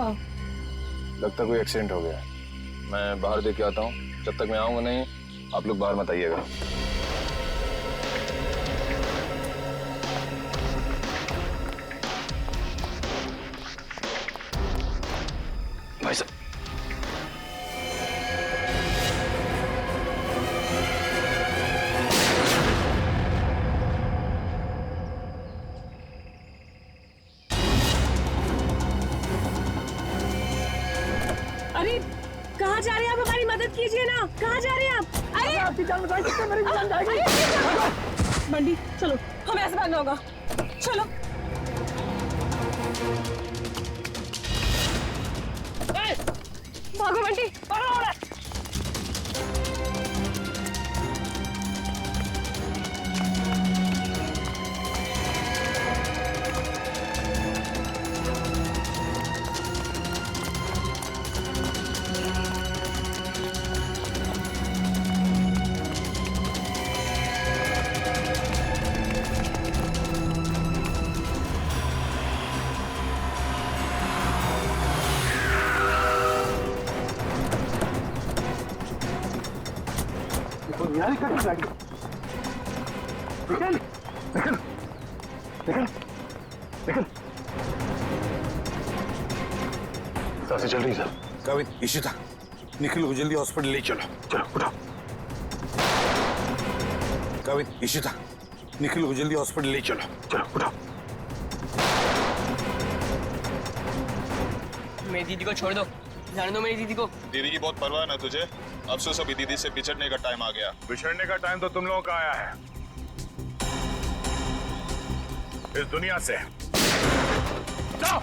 हुआ? लगता कोई एक्सीडेंट हो गया है। मैं बाहर देख के आता हूँ। जब तक मैं आऊंगा नहीं, आप लोग बाहर मत आइएगा। भाई साहब, अरे कहाँ जा रहे हैं आप? हमारी मदद कीजिए ना, कहाँ जा रहे हैं आप? अरे आपकी जान बचा सकते, मेरी जान जाएगी। बंटी चलो, हमें ऐसे भागना होगा। चलो भागो बंटी, भागो। यार कट गाड़ी निकल निकल निकल निकल। सांसें चल रही सर। काविन, इशिता, निखिल को जल्दी हॉस्पिटल ले चलो। चलो उठो। काविन, इशिता, निखिल को जल्दी हॉस्पिटल ले चलो। चलो उठो। मेरी दीदी को छोड़ दो, जाने दो मेरी दीदी को। दीदी की बहुत परवाह ना तुझे। अफसोस अभी दीदी से बिछड़ने का टाइम आ गया। बिछड़ने का टाइम तो तुम लोगों का आया है, इस दुनिया से। जाओ।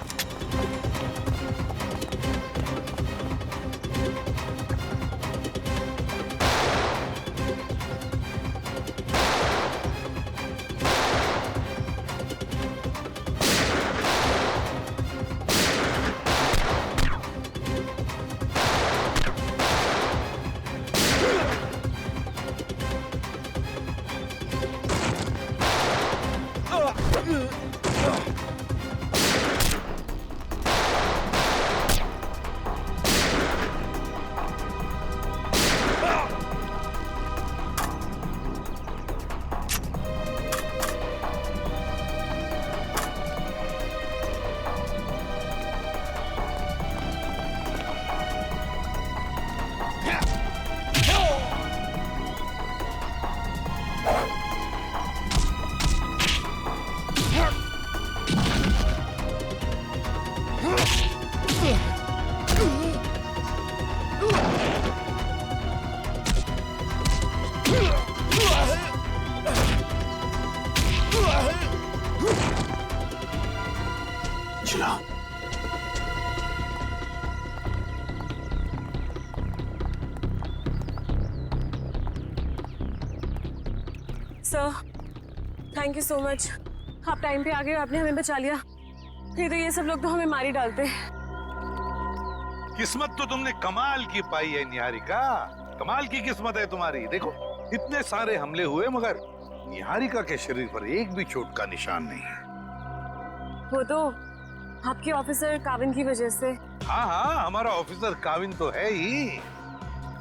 Sir thank you so much, आप टाइम पे आ गए, आपने हमें बचा लिया। नहीं तो ये सब लोग तो हमें मार ही डालते। किस्मत तो तुमने कमाल की पाई है निहारिका, कमाल की किस्मत है तुम्हारी। देखो इतने सारे हमले हुए मगर निहारिका के शरीर पर एक भी चोट का निशान नहीं है। वो तो आपके ऑफिसर काविन की वजह से। हाँ हाँ, हमारा ऑफिसर काविन तो है ही,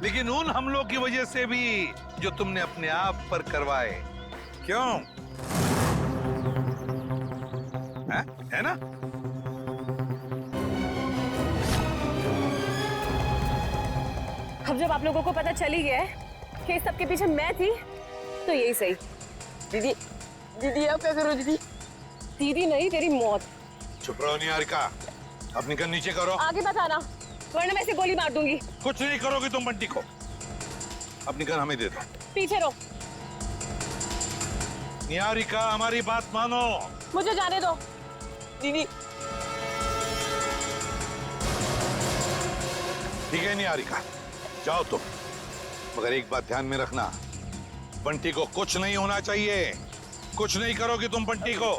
लेकिन उन हमलों की वजह से भी जो तुमने अपने आप पर करवाए। क्यों है ना? अब जब आप लोगों को पता चल ही गया है कि इस सबके पीछे मैं थी, तो यही सही। दीदी, दीदी आप क्या करो दीदी? दीदी नहीं, तेरी मौत। चुप रहो निहारिका, अपनी गन नीचे करो। आगे मत आना, वरना मैं इसे गोली मार दूंगी। कुछ नहीं करोगी तुम बंटी को। अपनी गन हमें दे दो। पीछे रहो। निहारिका हमारी बात मानो। मुझे जाने दो। दीदी ठीक है निहारिका, जाओ तुम, मगर एक बात ध्यान में रखना, बंटी को कुछ नहीं होना चाहिए। कुछ नहीं करोगी तुम बंटी को।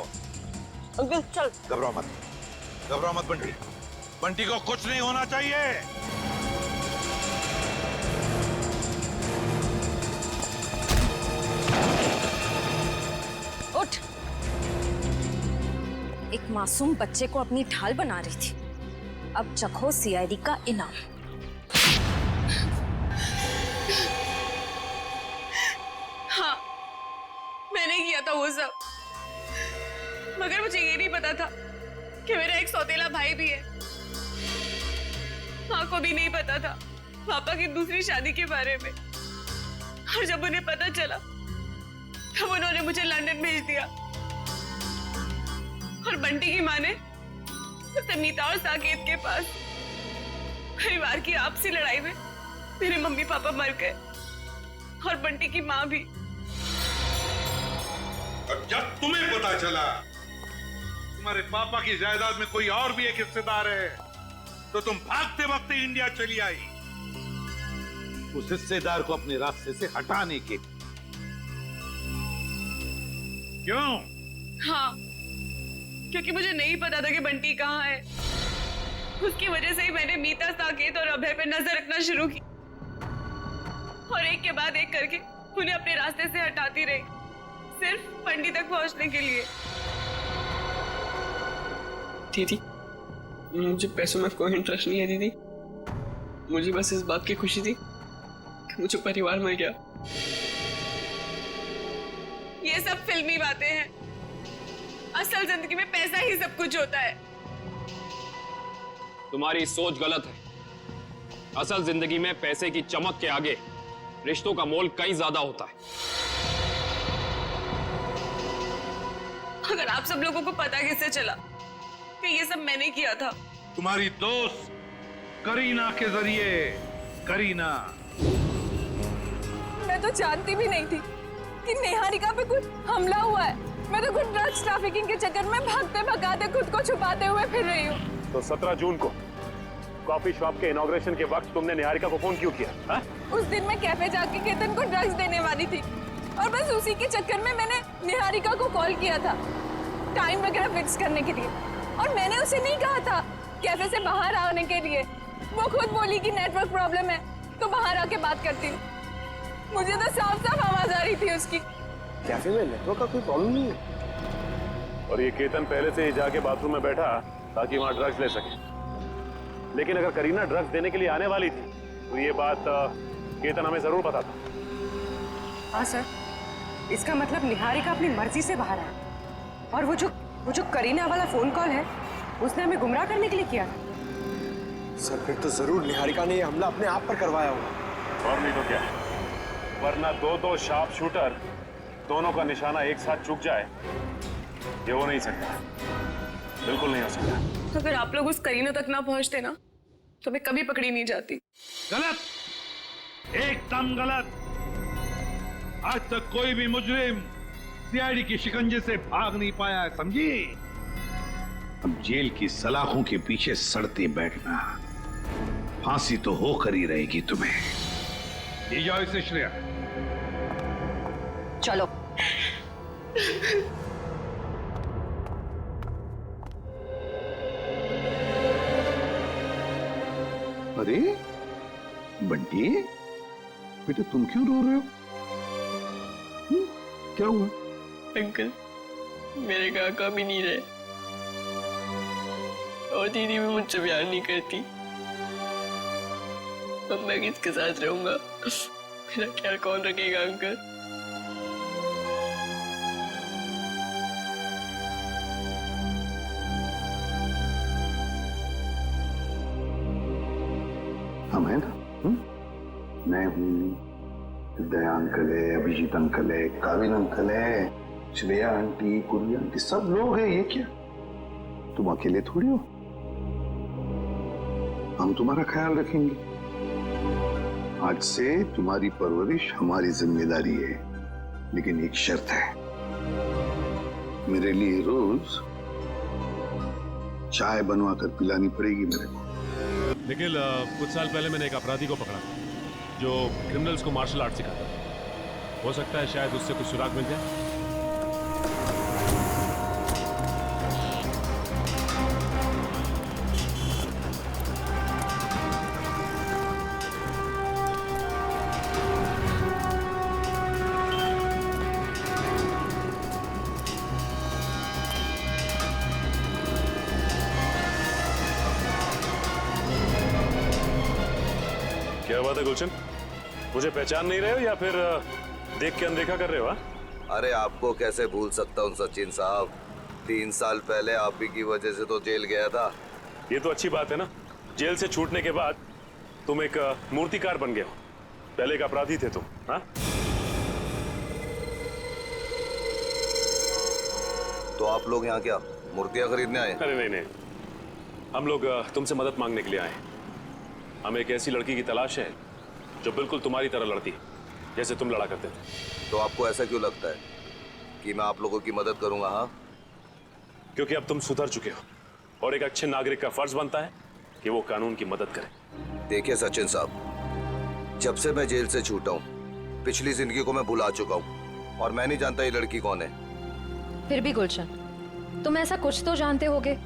अंकल चल। घबराओ मत, घबराओ मत बंटी, बंटी को कुछ नहीं होना चाहिए। उठ। एक मासूम बच्चे को अपनी ढाल बना रही थी, अब चखो सीआईडी का इनाम। हाँ, मैंने किया था वो सब, मगर मुझे ये नहीं पता था कि मेरा एक सौतेला भाई भी है। माँ को भी नहीं पता था पापा की दूसरी शादी के बारे में, और जब उन्हें पता चला तब उन्होंने मुझे लंदन भेज दिया। और बंटी की माँ ने उसे मीता और साकेत के पास। परिवार की आपसी लड़ाई में मेरे मम्मी पापा मर गए और बंटी की माँ भी। और जब तुम्हें पता चला तुम्हारे पापा की जायदाद में कोई और भी एक हिस्सेदार है, तो तुम भागते भागते इंडिया चली आई उस हिस्सेदार को अपने रास्ते से हटाने के। क्यों? हाँ, क्योंकि मुझे नहीं पता था कि बंटी कहाँ है। उसकी वजह से ही मैंने मीता, साकेत और अभय पे नजर रखना शुरू की, और एक के बाद एक करके उन्हें अपने रास्ते से हटाती रही, सिर्फ बंटी तक पहुंचने के लिए। दीदी, मुझे पैसों में कोई इंटरेस्ट नहीं है दीदी। मुझे बस इस बात की खुशी थी कि मुझे परिवार मिल गया। ये सब फिल्मी बातें हैं, असल जिंदगी में पैसा ही सब कुछ होता है। तुम्हारी सोच गलत है। असल जिंदगी में पैसे की चमक के आगे रिश्तों का मोल कई ज्यादा होता है। अगर आप सब लोगों को पता कैसे चला कि ये सब मैंने किया था? तुम्हारी दोस्त करीना के जरिए। करीना, मैं तो जानती भी नहीं थी कि निहारिका पे कुछ हमला हुआ है। मैं तो खुद ड्रग्स ट्रैफिकिंग के चक्कर में भागते भगाते खुद को छुपाते हुए फिर रही हूँ। तो 17 जून को कॉफी शॉप के इनॉग्रेशन के वक्त तुमने निहारिका को फोन क्यों किया? हा? उस दिन मैं कैफे जाके केतन को ड्रग्स देने वाली थी, और बस उसी के चक्कर में मैंने निहारिका को कॉल किया था टाइम वगैरह फिक्स करने के लिए। और मैंने उसे नहीं कहा था कैफे से बाहर आने के लिए। वो खुद बोली कि नेटवर्क प्रॉब्लम है तो बाहर आके बात करती हूँ। मुझे तो साफ साफ आवाज आ रही थी उसकी। कैफे में नेटवर्क का कोई प्रॉब्लम नहीं है। और ये केतन पहले से ही जाके बाथरूम में बैठा ताकि वहां ड्रग्स ले सके। लेकिन अगर करीना ड्रग्स देने के लिए आने वाली थी तो ये बात केतन हमें जरूर पता था। हाँ सर, इसका मतलब निहारिका अपनी मर्जी से बाहर आया, और वो जो करीना वाला फोन कॉल है उसने हमें गुमराह करने के लिए किया। सर फिर तो जरूर निहारिका ने ये हमला अपने आप पर करवाया होगा। और नहीं तो क्या, वरना दो शार्प शूटर दोनों का निशाना एक साथ चूक जाए, ये हो नहीं सकता, बिल्कुल नहीं हो सकता। अगर आप लोग उस करीना तक ना पहुंचते ना तो मैं कभी पकड़ी नहीं जाती। गलत, एकदम गलत। आज तक कोई भी मुजरिम सीआईडी के शिकंजे से भाग नहीं पाया है, समझी? अब जेल की सलाखों के पीछे सड़ते बैठना, फांसी तो होकर ही रहेगी तुम्हें। ले जाओ इसे श्रेया। चलो। अरे बंटी, बेटा तुम क्यों रो रहे हो? क्या हुआ? अंकल, मेरे काका भी नहीं रहे, और दीदी भी मुझसे प्यार नहीं करती। अब मैं किसके साथ रहूंगा? मेरा ख्याल कौन रखेगा अंकल? हम है ना, मैं हूँ, दया अंकल है, अभिजीत अंकल है, काविन अंकल है, श्रेया आंटी, पूर्वी आंटी, सब लोग हैं। ये क्या, तुम अकेले थोड़ी हो? हम तुम्हारा ख्याल रखेंगे। आज से तुम्हारी परवरिश हमारी जिम्मेदारी है, लेकिन एक शर्त है, मेरे लिए रोज चाय बनवा कर पिलानी पड़ेगी मेरे को। निखिल, कुछ साल पहले मैंने एक अपराधी को पकड़ा जो क्रिमिनल्स को मार्शल आर्ट सिखाता था। हो सकता है शायद उससे कुछ सुराग मिल जाए। बात है गुलशन, मुझे पहचान नहीं रहे हो या फिर देख के अनदेखा कर रहे हो? अरे आपको कैसे भूल सकता हूँ सचिन साहब, 3 साल पहले आप ही की वजह से तो जेल गया था। ये तो अच्छी बात है ना, जेल से छूटने के बाद तुम एक मूर्तिकार बन गए हो, पहले एक अपराधी थे तुम। हाँ, तो आप लोग यहाँ क्या मूर्तियाँ खरीदने आए? अरे नहीं नहीं, हम लोग तुमसे मदद मांगने के लिए आए हैं। हमें एक ऐसी लड़की की तलाश है जो बिल्कुल तुम्हारी तरह लड़ती है, जैसे तुम लड़ा करते थे। तो आपको ऐसा क्यों लगता है कि मैं आप लोगों की मदद करूंगा? हाँ, क्योंकि अब तुम सुधर चुके हो और एक अच्छे नागरिक का फर्ज बनता है कि वो कानून की मदद करे। देखिए सचिन साहब, जब से मैं जेल से छूटा हूँ पिछली जिंदगी को मैं भुला चुका हूँ और मैं नहीं जानता ये लड़की कौन है। फिर भी गुलशन, तुम ऐसा कुछ तो जानते होगे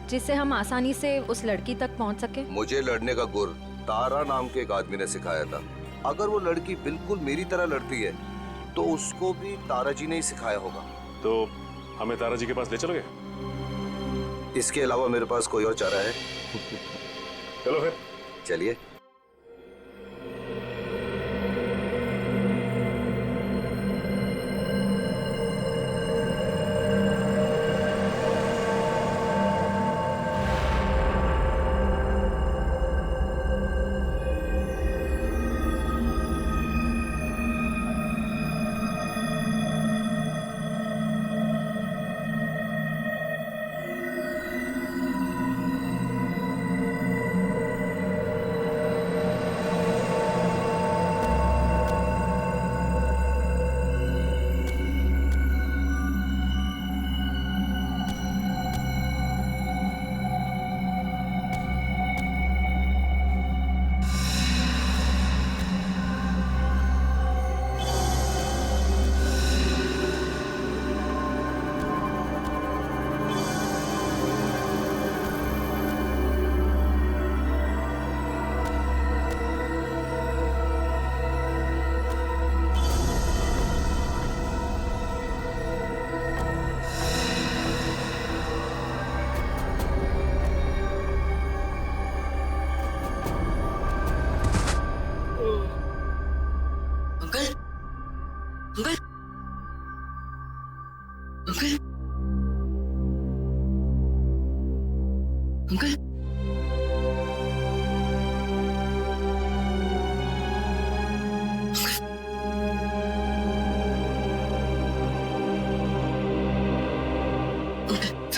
जिससे हम आसानी से उस लड़की तक पहुंच सके। मुझे लड़ने का गुर तारा नाम के एक आदमी ने सिखाया था। अगर वो लड़की बिल्कुल मेरी तरह लड़ती है तो उसको भी तारा जी ने ही सिखाया होगा। तो हमें तारा जी के पास ले चलोगे? इसके अलावा मेरे पास कोई और चारा है? चलो फिर चलिए।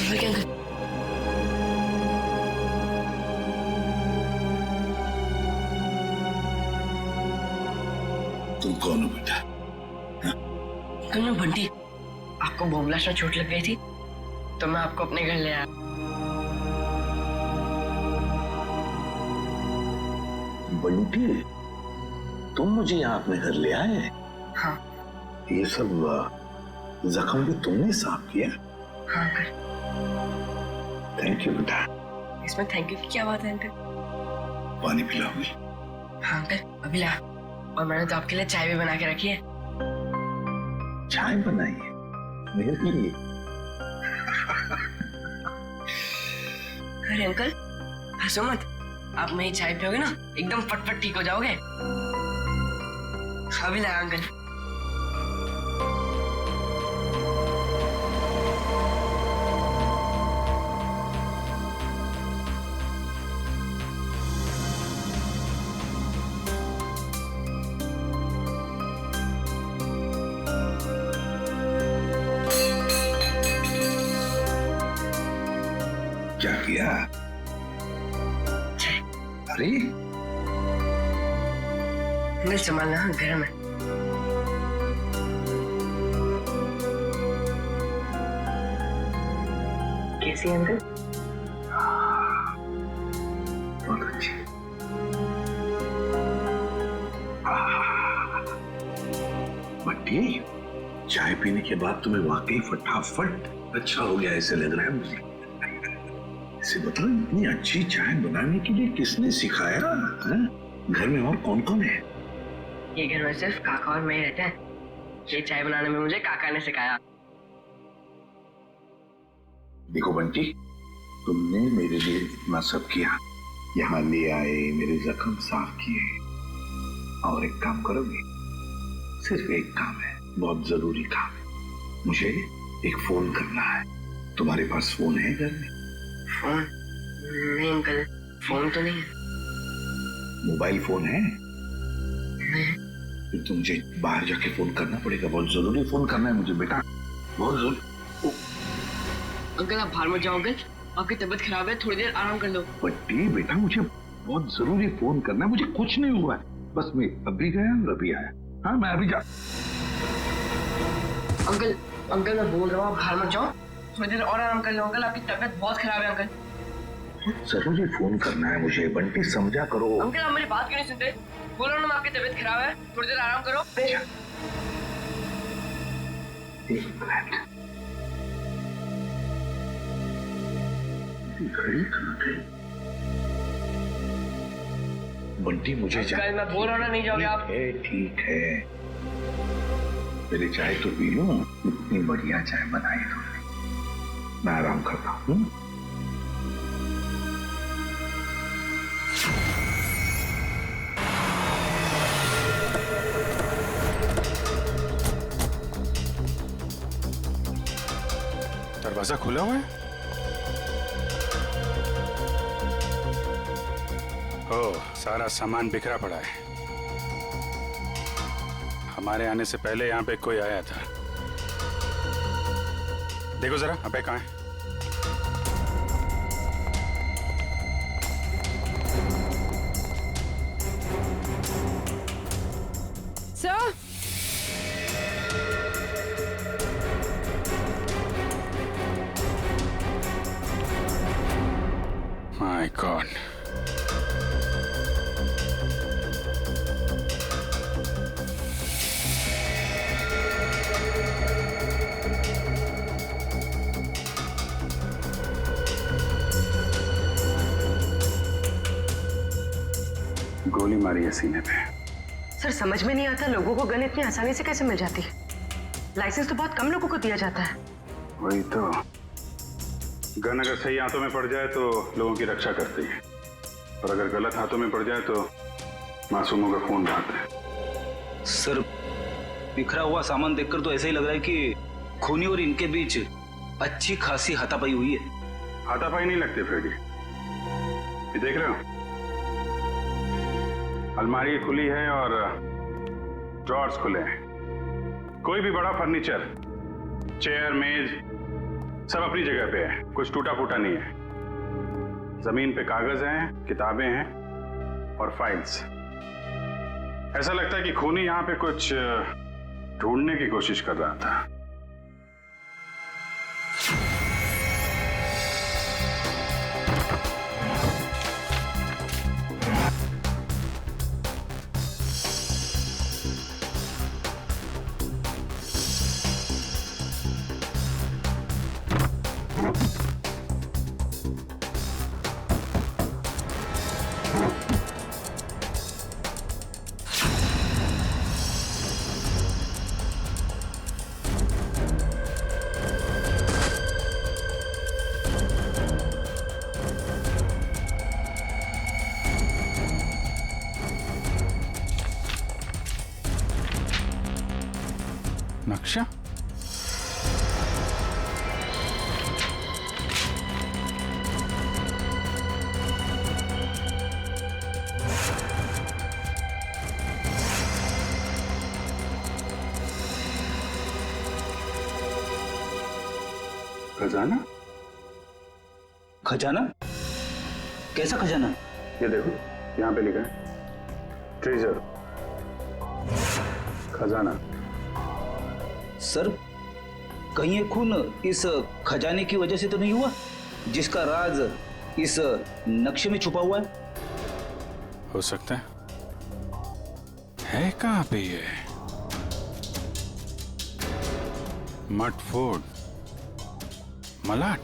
अंकल, तुम कौन हो बेटा? अंकल मैं बंटी, आपको बॉम्ब ब्लास्ट में चोट लग गई थी तो मैं आपको अपने घर ले आया। बंटी, तुम मुझे यहाँ अपने घर ले आए? हाँ। ये सब जख्म भी तुमने साफ किया? हाँ अंकल। थैंक यू बेटा। इसमें थैंक यू की क्या बात है अंकल? पानी पिलाओगे? हाँ अंकल, अभी ला। और मैंने तो आपके लिए चाय भी बना के रखी है। चाय बनाई है मेरे लिए? अरे अंकल हंसो मत, आप मेरी चाय पियोगे ना एकदम फटफट ठीक हो जाओगे। अभी ला अंकल। क्या किया? अरे अंकल संभालना, गरम है। कैसी है अंकल? बहुत अच्छी। बंटी, चाय पीने के बाद तुम्हें वाकई फटाफट अच्छा हो गया ऐसे लग रहा है मुझे। इसे बताओ, इतनी अच्छी चाय बनाने के लिए किसने सिखाया? घर में और कौन कौन है? ये घर में सिर्फ काका और मैं रहते हैं। ये चाय बनाने में मुझे काका ने सिखाया। देखो बंटी, तुमने मेरे लिए इतना सब किया, यहाँ ले आए, मेरे जख्म साफ किए, और एक काम करोगी? सिर्फ एक काम है, बहुत जरूरी काम है। मुझे एक फोन करना है। तुम्हारे पास फोन है घर में? फोन? नहीं अंकल, फोन तो नहीं है। मोबाइल फोन है? नहीं। फिर तो मुझे बाहर जाके फोन करना पड़ेगा। बहुत जरूरी फोन करना है मुझे बेटा, बहुत जरूरी। अंकल आप बाहर मत जाओ अंकल, आपकी तबीयत खराब है, थोड़ी देर आराम कर लो। बट्टी बेटा, मुझे बहुत जरूरी फोन करना है। मुझे कुछ नहीं हुआ है, बस मैं अभी गया और अभी आया। हाँ मैं अभी जा। अंकल मैं बोल रहा हूँ आप बाहर मत जाओ, थोड़ी देर और आराम कर लो। अंकल आपकी तबीयत बहुत खराब है। अंकल जरूरी फोन करना है मुझे, बंटी समझा करो। अंकल आप मेरी बात क्यों नहीं सुनते? बोल रहा हूँ ना आपकी तबीयत खराब है, थोड़ी देर आराम करो। एक मिनट, घड़ी कहाँ गई? बंटी मुझे अंकल मैं बोल रहा हूँ ना, नहीं जाओगे आप? ठीक है, मेरी चाय तो पी लो। इतनी बढ़िया चाय बनाई तुमने, मैं आराम करता हूँ। दरवाजा खुला हुआ है? ओह, सारा सामान बिखरा पड़ा है। हमारे आने से पहले यहाँ पे कोई आया था। देखो जरा, अबे कहाँ है? सर, माय गॉड, गोली मारी है सीने पे। सर समझ में नहीं आता लोगों को गन इतनी आसानी से कैसे मिल जाती है? लाइसेंस तो बहुत कम लोगों को दिया जाता है। वही तो, गन अगर सही हाथों में पड़ जाए तो लोगों की रक्षा करती है, और अगर गलत हाथों में पड़ जाए तो मासूमों का खून बहाता है। सर बिखरा हुआ सामान देखकर तो ऐसा ही लग रहा है कि खूनी और इनके बीच अच्छी खासी हाथापाई हुई है। हाथापाई नहीं लगती फ्रेडी, ये देख रहे हो, अलमारी खुली है और ड्रॉर्स खुले हैं। कोई भी बड़ा फर्नीचर, चेयर, मेज, सब अपनी जगह पे है, कुछ टूटा फूटा नहीं है। जमीन पे कागज हैं, किताबें हैं और फाइल्स। ऐसा लगता है कि खूनी यहां पे कुछ ढूंढने की कोशिश कर रहा था। नक्शा? खजाना? खजाना? कैसा खजाना? ये देखो, यहाँ पे लिखा है ट्रेजर, खजाना। सर कहीं ये खून इस खजाने की वजह से तो नहीं हुआ जिसका राज इस नक्शे में छुपा हुआ है? हो सकता है कहाँ पे ये? मट फोर्ड, मलाट,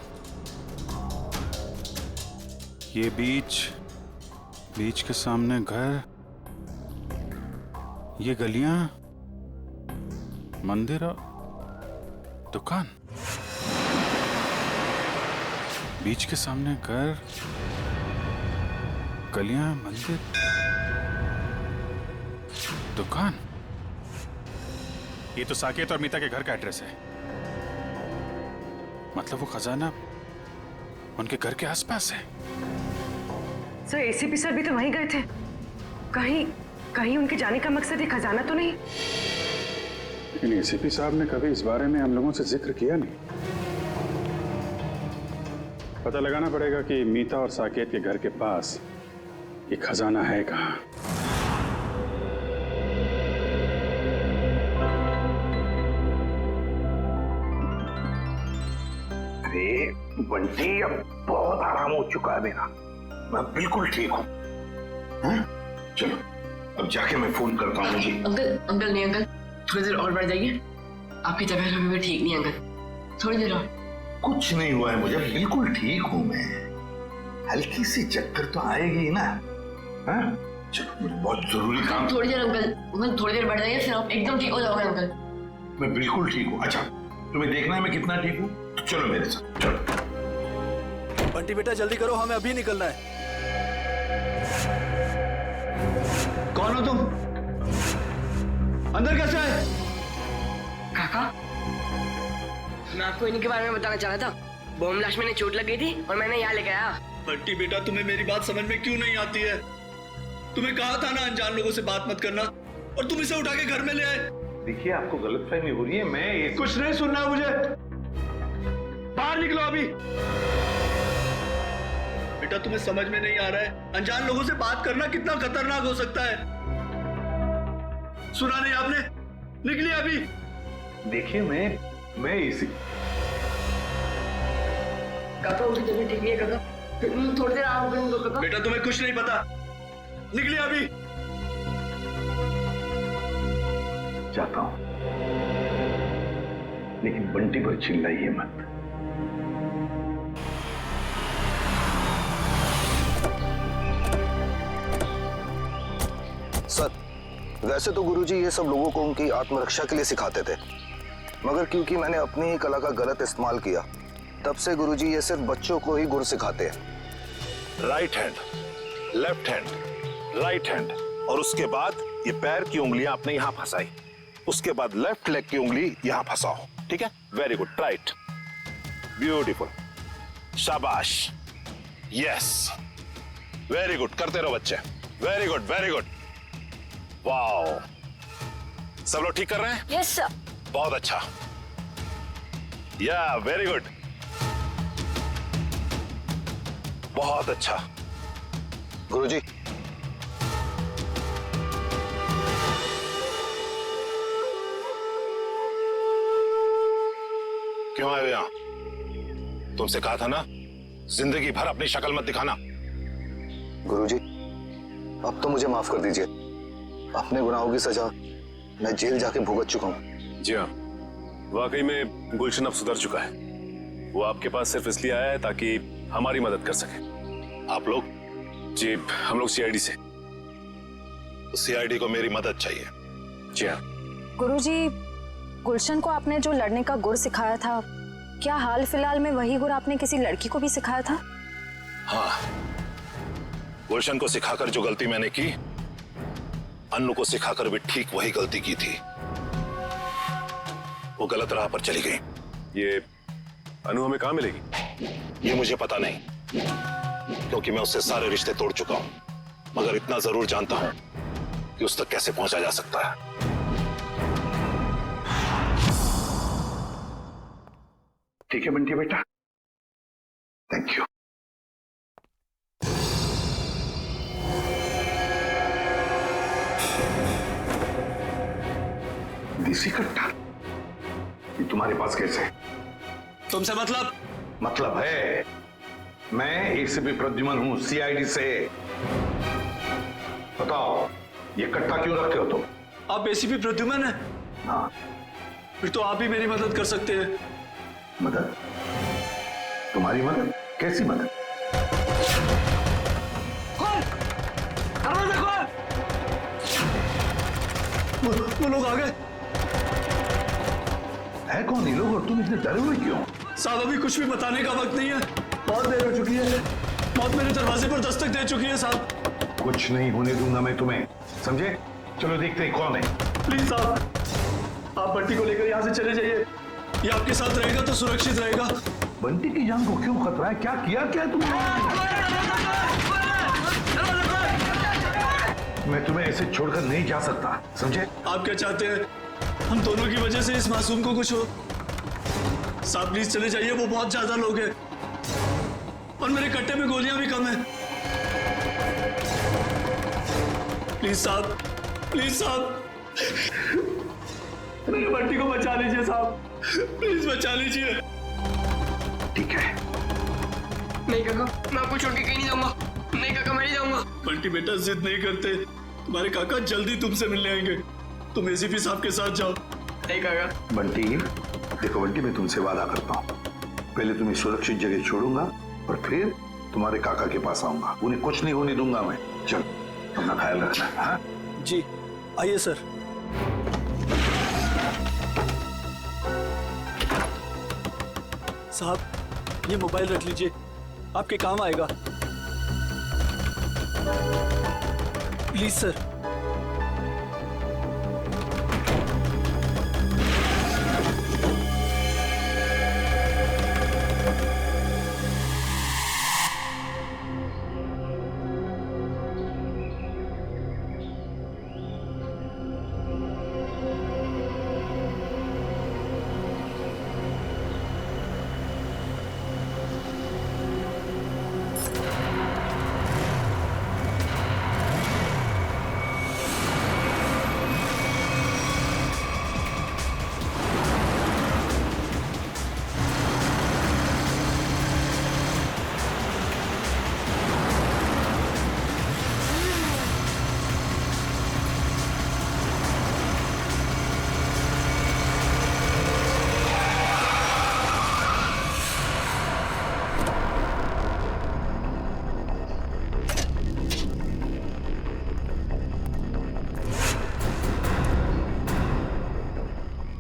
ये बीच के सामने घर, ये गलियां, मंदिर और दुकान। बीच के सामने घर, गलियां, मंदिर। दुकान? ये तो साकेत और मीता के घर का एड्रेस है। मतलब वो खजाना उनके घर के आसपास है। सर एसीपी सर भी तो वहीं गए थे। कहीं कहीं उनके जाने का मकसद ये खजाना तो नहीं? लेकिन एसीपी साहब ने कभी इस बारे में हम लोगों से जिक्र किया नहीं। पता लगाना पड़ेगा कि मीता और साकेत के घर के पास ये खजाना है कहाँ। अरे बंटी, अब बहुत आराम हो चुका है मेरा, मैं बिल्कुल ठीक हूँ। चलो अब जाके मैं फोन करता हूँ जी। अंकल नहीं अंकल, थोड़ी देर और बढ़ जाइए, आपकी तबीयत अभी भी ठीक नहीं अंकल, थोड़ी देर और। कुछ नहीं हुआ है मुझे, बिल्कुल ठीक हूँ मैं। हल्की सी चक्कर तो आएगी ना। चलो मुझे बहुत जरूरी काम। थोड़ी देर अंकल, थोड़ी देर बढ़ जाइए, फिर आप एकदम ठीक हो जाओगे अंकल। मैं बिल्कुल ठीक हूँ। अच्छा तुम्हें देखना है मैं कितना ठीक हूँ, तो चलो मेरे साथ चलो। बंटी बेटा जल्दी करो, हमें अभी निकलना है। कौन हो तुम? अंदर कैसे आए? काका, मैं आपको इन्हीं के बारे में बताना चाह रहा था। बॉम्ब ब्लास्ट में चोट लग गई थी और मैंने यहाँ लेकर आया। बंटी बेटा, तुम्हें मेरी बात समझ में क्यों नहीं आती है? तुम्हें कहा था ना अनजान लोगों से बात मत करना, और तुम इसे उठा के घर में ले आए। देखिए आपको गलतफहमी हो रही है, मैं कुछ नहीं सुनना मुझे, बाहर निकलो अभी। बेटा तुम्हें समझ में नहीं आ रहा है, अनजान लोगों से बात करना कितना खतरनाक हो सकता है। सुना नहीं आपने? निकलिए अभी। देखिए मैं इसी काका उनकी तबीयत ठीक नहीं है काका, थोड़ी देर आराम करेंगे काका। बेटा तुम्हें कुछ नहीं पता, निकलिए अभी। जाता हूं, लेकिन बंटी पर चिल्लाइए मत। सर, वैसे तो गुरुजी ये सब लोगों को उनकी आत्मरक्षा के लिए सिखाते थे, मगर क्योंकि मैंने अपनी ही कला का गलत इस्तेमाल किया, तब से गुरुजी ये सिर्फ बच्चों को ही गुर सिखाते हैं। Right hand, left hand, right hand, और उसके बाद ये पैर की उंगलियां आपने यहां फंसाई, उसके बाद लेफ्ट लेग की उंगली यहां फंसाओ, ठीक है? वेरी गुड, राइट, ब्यूटीफुल, शाबाश, यस, वेरी गुड, करते रहो बच्चे, very good, very good, wow, सब लोग ठीक कर रहे हैं? Yes sir. बहुत अच्छा, या वेरी गुड, बहुत अच्छा। गुरुजी, क्यों आए हो यहां? तुमसे कहा था ना जिंदगी भर अपनी शक्ल मत दिखाना। गुरुजी, अब तो मुझे माफ कर दीजिए। अपने गुनाहों की सजा मैं जेल जाके भुगत चुका हूँ। जी हाँ, वाकई में गुलशन अब सुधर चुका है। वो आपके पास सिर्फ इसलिए आया है ताकि हमारी मदद कर सके। आप लोग? जी, हम लोग सीआईडी से। सीआईडी को मेरी मदद चाहिए। जी हाँ। गुरुजी, गुलशन को आपने जो लड़ने का गुर सिखाया था, क्या हाल फिलहाल में वही गुर आपने किसी लड़की को भी सिखाया था? हाँ, गुलशन को सिखाकर जो गलती मैंने की, अन्नू को सिखाकर भी ठीक वही गलती की थी। वो गलत राह पर चली गई। ये अनु हमें कहाँ मिलेगी? ये मुझे पता नहीं, क्योंकि मैं उससे सारे रिश्ते तोड़ चुका हूं, मगर इतना जरूर जानता हूं कि उस तक कैसे पहुंचा जा सकता है। ठीक है बंटी बेटा, थैंक यू। देसी कट्टा ये तुम्हारे पास कैसे? तुमसे मतलब है, मैं एसीपी प्रद्युमन हूं, सीआईडी से। बताओ ये कट्टा क्यों रखते हो तुम? आप एसीपी प्रद्युमन हैं? हाँ। फिर तो आप ही मेरी मदद कर सकते हैं। मदद? तुम्हारी मदद? कैसी मदद? वो लोग आ गए। है कौन ये लोग और तुम इतने डरे हुए क्यों? साहब अभी कुछ भी बताने का वक्त नहीं है, बहुत देर हो चुकी है। मौत मेरे दरवाजे पर दस्तक दे चुकी है साहब। कुछ नहीं होने दूंगा मैं तुम्हें, समझे? चलो देखते हैं कौन है। प्लीज साहब, आप बंटी को लेकर यहाँ से चले जाइए। ये आपके साथ रहेगा तो सुरक्षित रहेगा। बंटी की जान को क्यों खतरा है? क्या किया क्या तुमने? मैं तुम्हें ऐसे छोड़कर नहीं जा सकता, समझे? आप क्या चाहते हैं? हम दोनों की वजह से इस मासूम को कुछ हो? साहब प्लीज चले जाइए, वो बहुत ज्यादा लोग हैं और मेरे कट्टे में गोलियां भी कम है। प्लीज साहब, प्लीज साहब, मेरे बंटी को बचा लीजिए साहब, प्लीज बचा लीजिए। ठीक है। नहीं काका, मैं आपको छोड़ के कहीं नहीं जाऊंगा। नहीं काका, मैं नहीं जाऊंगा। बंटी बेटा जिद नहीं करते, तुम्हारे काका जल्दी तुमसे मिलने आएंगे। तुम एसीपी साहब के साथ जाओ। नहीं काका। बंटी, देखो बंटी, मैं तुमसे वादा करता हूँ, पहले तुम्हें सुरक्षित जगह छोड़ूंगा और फिर तुम्हारे काका के पास आऊंगा। उन्हें कुछ नहीं होने दूंगा मैं। चल, अपना ख्याल रखना। हाँ जी, आइए सर। साहब, ये मोबाइल रख लीजिए, आपके काम आएगा। Please sir.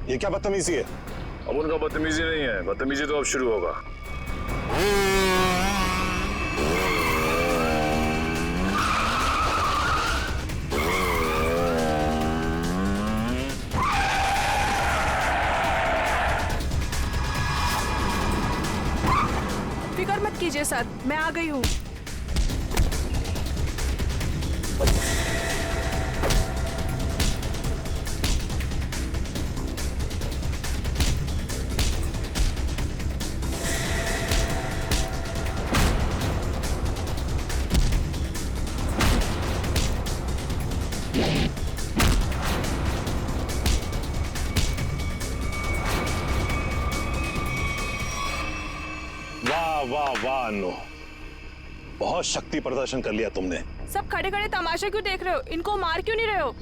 ये क्या बदतमीजी है? अब उनका बदतमीजी नहीं है, बदतमीजी तो अब शुरू होगा। फिक्र मत कीजिए सर, मैं आ गई हूँ। वाह वाह वाह अनु, बहुत शक्ति प्रदर्शन कर लिया तुमने। सब खड़े खड़े तमाशा क्यों देख रहे हो? इनको मार क्यों नहीं रहे हो?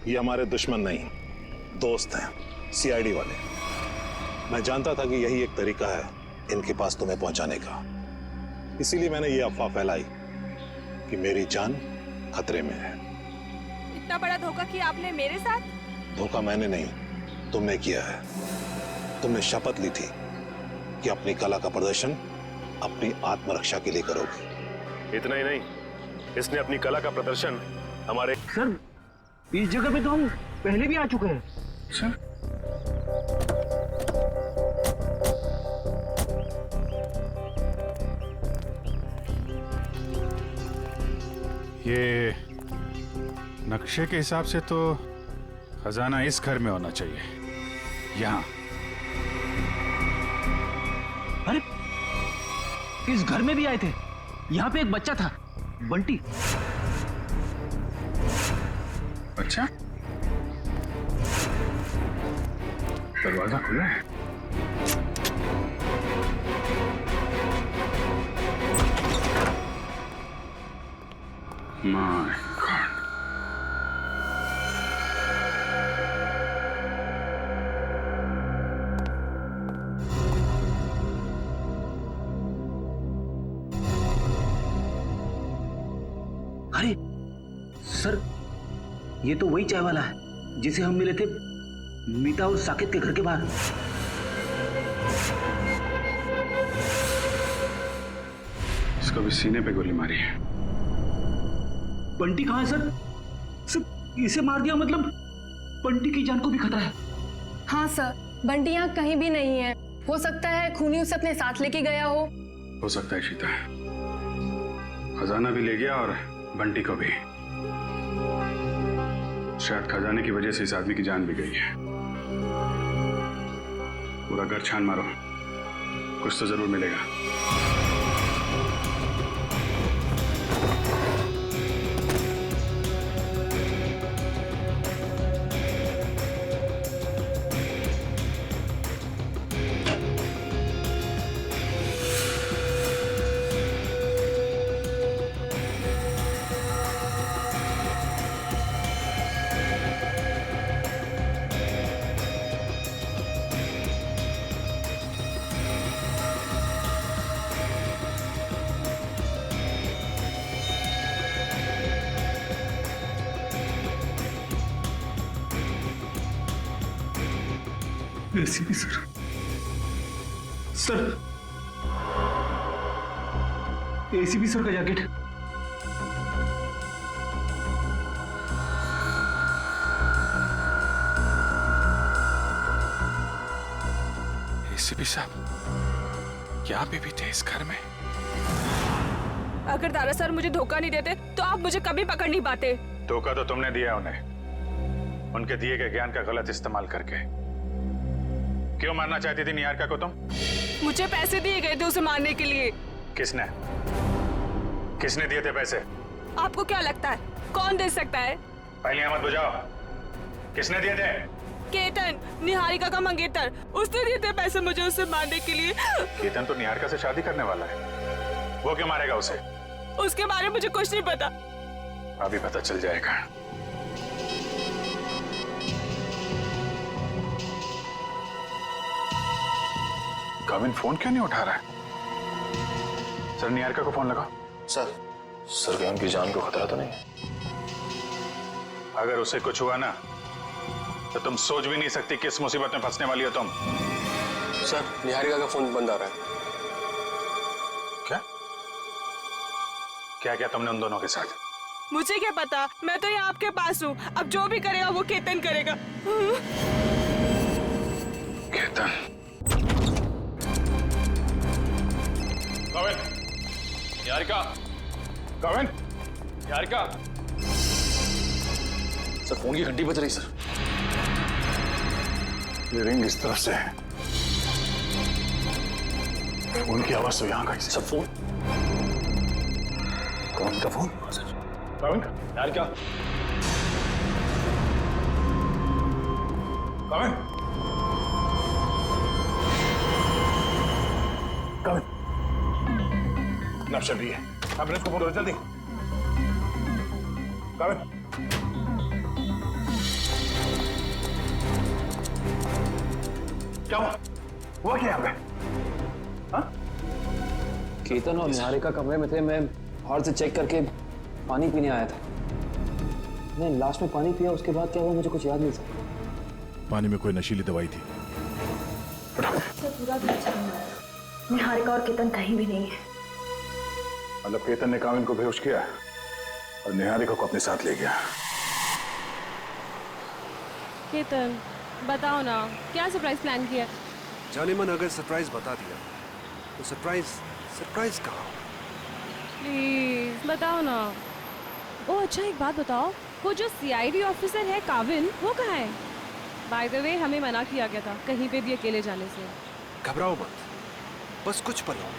ये हमारे दुश्मन नहीं, दोस्त हैं, सीआईडी वाले। मैं जानता था कि यही एक तरीका है इनके पास तुम्हें पहुंचाने का, इसीलिए मैंने ये अफवाह फैलाई कि मेरी जान खतरे में है। इतना बड़ा धोखा किया आपने मेरे साथ? धोखा मैंने नहीं, तुमने किया है। तुमने शपथ ली थी कि अपनी कला का प्रदर्शन अपनी आत्मरक्षा के लिए करोगे। इतना ही नहीं, इसने अपनी कला का प्रदर्शन हमारे सर, इस जगह पे तो हम पहले भी आ चुके हैं। सर, ये नक्शे के हिसाब से तो खजाना इस घर में होना चाहिए, यहाँ। अरे, इस घर में भी आए थे। यहाँ पे एक बच्चा था, बंटी। अच्छा, दरवाजा खुला है। My God. अरे सर, ये तो वही चाय वाला है जिसे हम मिले थे मीता और साकिब के घर के बाहर। इसको भी सीने पे गोली मारी है। बंटी कहाँ है सर? सर, इसे मार दिया मतलब बंटी की जान को भी खतरा है। हाँ सर, बंटी यहाँ कहीं भी नहीं है। हो सकता है खूनी उसे अपने साथ लेके गया हो सकता है शीता, खजाना भी ले गया और बंटी को भी। शायद खजाने की वजह से इस आदमी की जान भी गई है। पूरा घर छान मारो, कुछ तो जरूर मिलेगा। ACP sir, sir ACP sir का जैकेट। एसीपी साहब, क्या अभी भी थे इस घर में? अगर दारा सर मुझे धोखा नहीं देते तो आप मुझे कभी पकड़ नहीं पाते। धोखा तो तुमने दिया उन्हें, उनके दिए गए ज्ञान का गलत इस्तेमाल करके। क्यों मारना चाहती थी निहारिका को तुम? मुझे पैसे दिए गए थे उसे मारने के लिए। किसने किसने दिए थे पैसे? आपको क्या लगता है कौन दे सकता है? पहले मत बुझाओ, किसने दिए थे? केतन, निहारिका का मंगेतर, उसने दिए थे पैसे मुझे उसे मारने के लिए। केतन तो निहारिका से शादी करने वाला है, वो क्यों मारेगा उसे? उसके बारे में मुझे कुछ नहीं पता। अभी पता चल जाएगा। काविन फोन क्यों नहीं उठा रहा है? सर निहारिका को फोन लगाओ। सर क्या उनकी जान को खतरा तो नहीं? अगर उसे कुछ हुआ ना तो तुम सोच भी नहीं सकती किस मुसीबत में फंसने वाली हो तुम। सर निहारिका का फोन बंद आ रहा है। क्या क्या तुमने उन दोनों के साथ? मुझे क्या पता, मैं तो यहाँ आपके पास हूँ। अब जो भी करेगा वो केतन करेगा। केतन। कविन, निहारिका, कविन, निहारिका। सर फोन की घंटी बज रही सर। ये रिंग इस तरफ से है, फोन की आवाज तो यहाँ कहीं से। सब फोन कौन का फोन? कविन, निहारिका, कविन, कविन, नक्शा भी है। एम्बुलेंस को फोन करो जल्दी। कविन, क्या हुआ क्या यहाँ पे? केतन और निहारिका कमरे में थे। मैं बाहर से चेक करके पानी पीने आया था। मैं लास्ट में पानी पिया, उसके बाद क्या हुआ मुझे कुछ याद नहीं सर। पानी में कोई नशीली दवाई थी। पूरा घर छान मारा, निहारिका और केतन कहीं भी नहीं है। मतलब केतन ने काविन को बेहोश किया और निहारिका को अपने साथ ले गया। केतन बताओ ना, क्या सरप्राइज प्लान किया? जाने मन अगर सरप्राइज बता दिया तो सरप्राइज कहाँ? प्लीज बताओ ना। ओह अच्छा, एक बात बताओ, वो जो सीआईडी ऑफिसर है काविन, वो कहाँ है? बाय द वे हमें मना किया गया था कहीं पे भी अकेले जाने से। घबराओ मत, बस कुछ पल हो,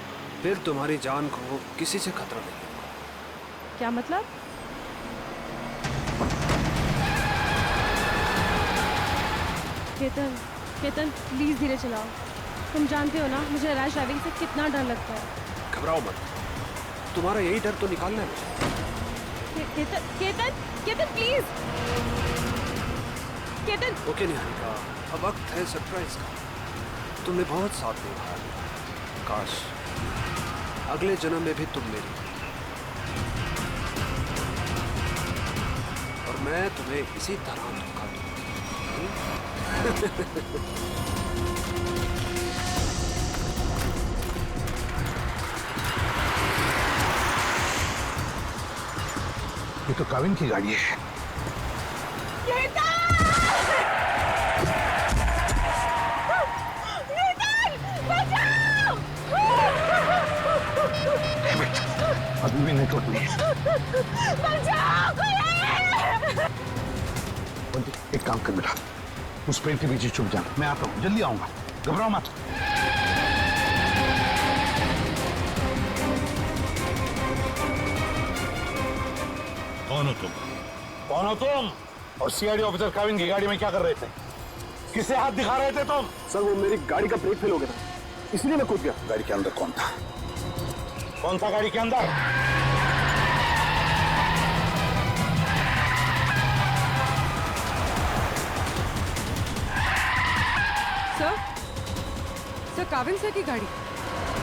फिर तुम्हारी जान को किसी से खतरा नहीं। क्या मतलब? केतन, केतन प्लीज धीरे चलाओ। तुम जानते हो ना मुझे रैश ड्राइविंग से कितना डर लगता है। घबराओ मत, तुम्हारा यही डर तो निकालना है। केतन, केतन, केतन प्लीज। केतन। ओके निहारिका, अब वक्त है सरप्राइज का। तुमने बहुत साथ निभाया, काश अगले जन्म में भी तुम मेरी और मैं तुम्हें इसी तरह धोखा दूं। ये तो काविन की गाड़ी है। मैंने चोट नहीं। एक काम कर बेटा, उस पेड़ के पीछे छुप जाना, मैं आता हूँ, जल्दी आऊंगा, घबराओ मत। कौन हो तुम? कौन हो तुम? और सीआईडी ऑफिसर काविन की गाड़ी में क्या कर रहे थे? किसे हाथ दिखा रहे थे तुम? सर वो मेरी गाड़ी का ब्रेक फेल हो गया था, इसलिए मैं कूद गया। गाड़ी के अंदर कौन था? कौन था गाड़ी के अंदर? सर काविन सर की गाड़ी।